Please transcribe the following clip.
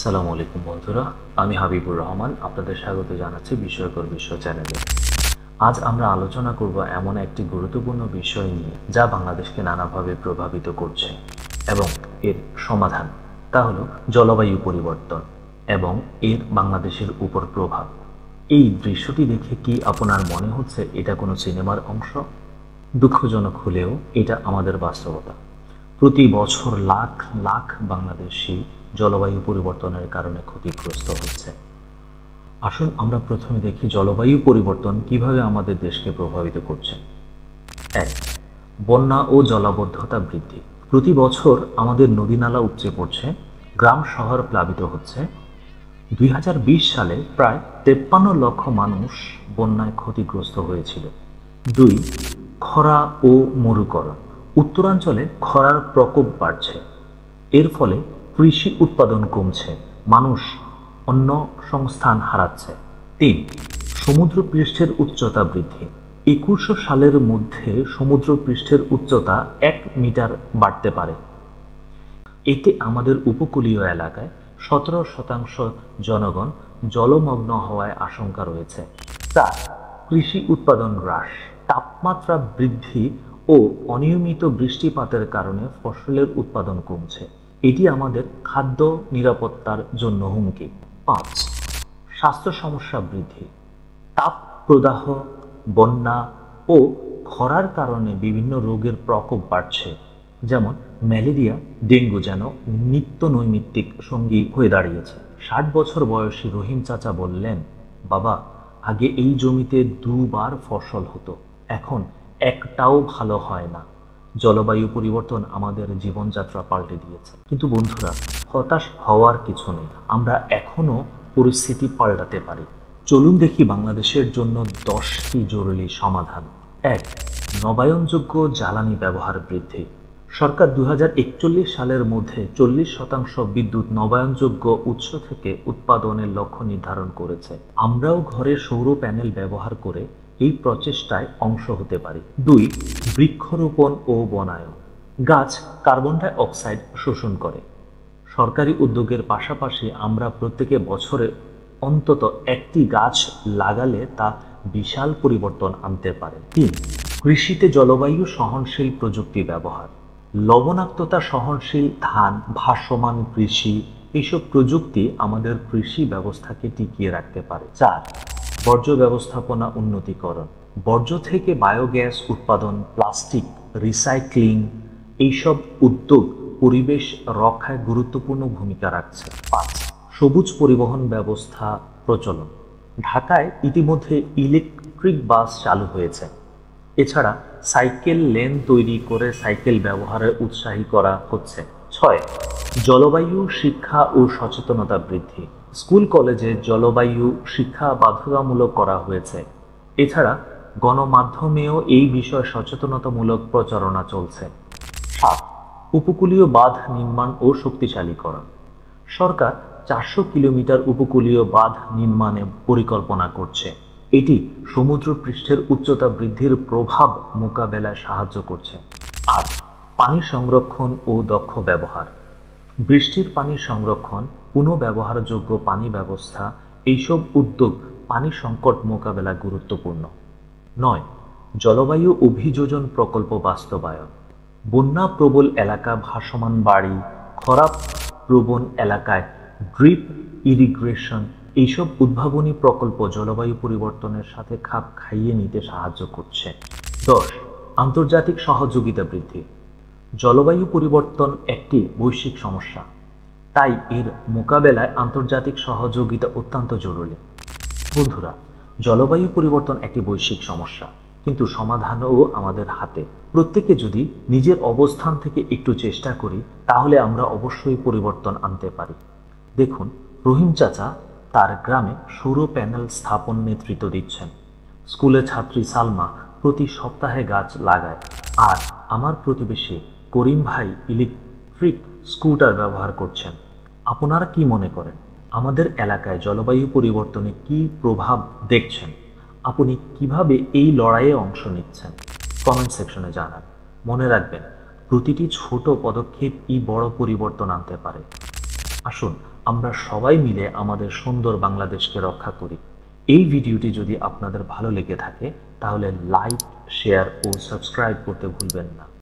আসসালামু আলাইকুম বন্ধুরা, আমি হাবিবুর রহমান আপনাদের স্বাগত জানাচ্ছি বিস্ময়কর বিশ্ব চ্যানেলে। আজ আমরা আলোচনা করব এমন একটি গুরুত্বপূর্ণ বিষয় নিয়ে যা বাংলাদেশকে নানাভাবে প্রভাবিত করছে এবং এর সমাধান, তা হলো জলবায়ু পরিবর্তন এবং এর বাংলাদেশের উপর প্রভাব। এই দৃশ্যটি দেখে কি আপনার মনে হচ্ছে এটা কোনো সিনেমার অংশ? দুঃখজনক হলেও এটা আমাদের বাস্তবতা। প্রতি বছর লাখ লাখ বাংলাদেশি জলবায়ু পরিবর্তনের কারণে ক্ষতিগ্রস্ত হচ্ছে। আসুন আমরা প্রথমে দেখি জলবায়ু পরিবর্তন কিভাবে আমাদের দেশকে প্রভাবিত করছে। ১. বন্যা ও জলাবদ্ধতা বৃদ্ধি। প্রতি বছর আমাদের নদী-নালা উপচে পড়ছে, গ্রাম শহর প্লাবিত হচ্ছে। ২০২০ সালে প্রায় ৫৩ লক্ষ মানুষ বন্যায় ক্ষতিগ্রস্ত হয়েছিল। ২. খরা ও মরুকরণ। উত্তরাঞ্চলে খরার প্রকোপ বাড়ছে, এর ফলে কৃষি উৎপাদন কমছে, মানুষ অন্য সংস্থান হারাচ্ছে। ৩. সমুদ্রপৃষ্ঠের উচ্চতা বৃদ্ধি। ২১০০ সালের মধ্যে সমুদ্রপৃষ্ঠের উচ্চতা ১ মিটার বাড়তে পারে। এতে আমাদের উপকূলীয় এলাকায় ১৭% জনগণ জলমগ্ন হওয়ার আশঙ্কা রয়েছে। ৪. কৃষি উৎপাদন হ্রাস। তাপমাত্রা বৃদ্ধি ও অনিয়মিত বৃষ্টিপাতের কারণে ফসলের উৎপাদন কমছে, এটি আমাদের খাদ্য নিরাপত্তার জন্য হুমকি। ৫. স্বাস্থ্য সমস্যা বৃদ্ধি। তাপ প্রদাহ, বন্যা ও খরার কারণে বিভিন্ন রোগের প্রকোপ বাড়ছে, যেমন ম্যালেরিয়া, ডেঙ্গু যেন নিত্য নৈমিত্তিক সঙ্গী হয়ে দাঁড়িয়েছে। ৬০ বছর বয়সী রহিম চাচা বললেন, বাবা, আগে এই জমিতে ২ বার ফসল হতো, এখন একটাও ভালো হয় না। জলবায়ু পরিবর্তন আমাদের জীবনযাত্রা পাল্টে দিয়েছে। কিন্তু বন্ধুরা, হতাশ হওয়ার কিছু নেই, আমরা এখনো পরিস্থিতি পাল্টাতে পারি। চলুন দেখি বাংলাদেশের জন্য 10টি জরুরি সমাধান। ১. নবায়নযোগ্য জ্বালানি ব্যবহার বৃদ্ধি। সরকার ২০৪১ সালের মধ্যে ৪০% বিদ্যুৎ নবায়নযোগ্য উৎস থেকে উৎপাদনের লক্ষ্য নির্ধারণ করেছে। আমরাও ঘরে সৌর প্যানেল ব্যবহার করে এই প্রচেষ্টায় অংশ হতে পারি। ২. বৃক্ষরোপণ ও বনায়ন। গাছ কার্বন ডাই অক্সাইড শোষণ করে। সরকারি উদ্যোগের পাশাপাশি আমরা প্রত্যেকে বছরে অন্তত একটি গাছ লাগালে তা বিশাল পরিবর্তন আনতে পারে। ৩. কৃষিতে জলবায়ু সহনশীল প্রযুক্তি ব্যবহার। লবণাক্ততা সহনশীল ধান, ভাসমান কৃষি, এইসব প্রযুক্তি আমাদের কৃষি ব্যবস্থাকে টিকিয়ে রাখতে পারে। ৪. বর্জ্য ব্যবস্থাপনা উন্নতিকরণ। বর্জ্য থেকে বায়োগ্যাস উৎপাদন, প্লাস্টিক রিসাইক্লিং, এইসব উদ্যোগ পরিবেশ রক্ষায় গুরুত্বপূর্ণ ভূমিকা রাখছে। ৫. সবুজ পরিবহন ব্যবস্থা প্রচলন। ঢাকায় ইতিমধ্যে ইলেকট্রিক বাস চালু হয়েছে। এছাড়া সাইকেল লেন তৈরি করে সাইকেল ব্যবহারে উৎসাহী করা হচ্ছে। ৬. জলবায়ু শিক্ষা ও সচেতনতা বৃদ্ধি। স্কুল কলেজে জলবায়ু শিক্ষা বাধ্যতামূলক করা হয়েছে। এছাড়া গণমাধ্যমেও এই বিষয়ে সচেতনতামূলক প্রচারণা চলছে। ৭. উপকূলীয় বাঁধ নির্মাণ ও শক্তিশালীকরণ। সরকার ৪০০ কিলোমিটার উপকূলীয় বাঁধ নির্মাণে পরিকল্পনা করছে। এটি সমুদ্রপৃষ্ঠের উচ্চতা বৃদ্ধির প্রভাব মোকাবেলায় সাহায্য করছে। ৮. পানি সংরক্ষণ ও দক্ষ ব্যবহার। বৃষ্টির পানি সংরক্ষণ, পুনঃব্যবহারযোগ্য পানি ব্যবস্থা, এইসব উদ্যোগ পানি সংকট মোকাবেলায় গুরুত্বপূর্ণ। ৯. জলবায়ু অভিযোজন প্রকল্প বাস্তবায়ন। বন্যা প্রবল এলাকা ভাসমান বাড়ি, খরা প্রবণ এলাকায় ড্রিপ ইরিগ্রেশন, এইসব উদ্ভাবনী প্রকল্প জলবায়ু পরিবর্তনের সাথে খাপ খাইয়ে নিতে সাহায্য করছে। ১০. আন্তর্জাতিক সহযোগিতা বৃদ্ধি। জলবায়ু পরিবর্তন একটি বৈশ্বিক সমস্যা, তাই এর মোকাবেলায় আন্তর্জাতিক সহযোগিতা অত্যন্ত জরুরি। বন্ধুরা, জলবায়ু পরিবর্তন একটি বৈশ্বিক সমস্যা, কিন্তু সমাধানও আমাদের হাতে। প্রত্যেকে যদি নিজের অবস্থান থেকে একটু চেষ্টা করি, তাহলে আমরা অবশ্যই পরিবর্তন আনতে পারি। দেখুন, রহিম চাচা তার গ্রামে সৌর প্যানেল স্থাপন নেতৃত্ব দিচ্ছেন। স্কুলের ছাত্রী সালমা প্রতি সপ্তাহে গাছ লাগায়, আর আমার প্রতিবেশী করিম ভাই ইলেকট্রিক স্কুটার ব্যবহার করছেন। আপনারা কি মনে করেন, আমাদের এলাকায় জলবায়ু পরিবর্তনে কি প্রভাব দেখছেন? আপনি কিভাবে এই লড়াইয়ে অংশ নিচ্ছেন? কমেন্ট সেকশনে জানান। মনে রাখবেন, প্রতিটি ছোট পদক্ষেপই বড় পরিবর্তন আনতে পারে। আসুন আমরা সবাই মিলে আমাদের সুন্দর বাংলাদেশকে রক্ষা করি। এই ভিডিওটি যদি আপনাদের ভালো লেগে থাকে তাহলে লাইক, শেয়ার ও সাবস্ক্রাইব করতে ভুলবেন না।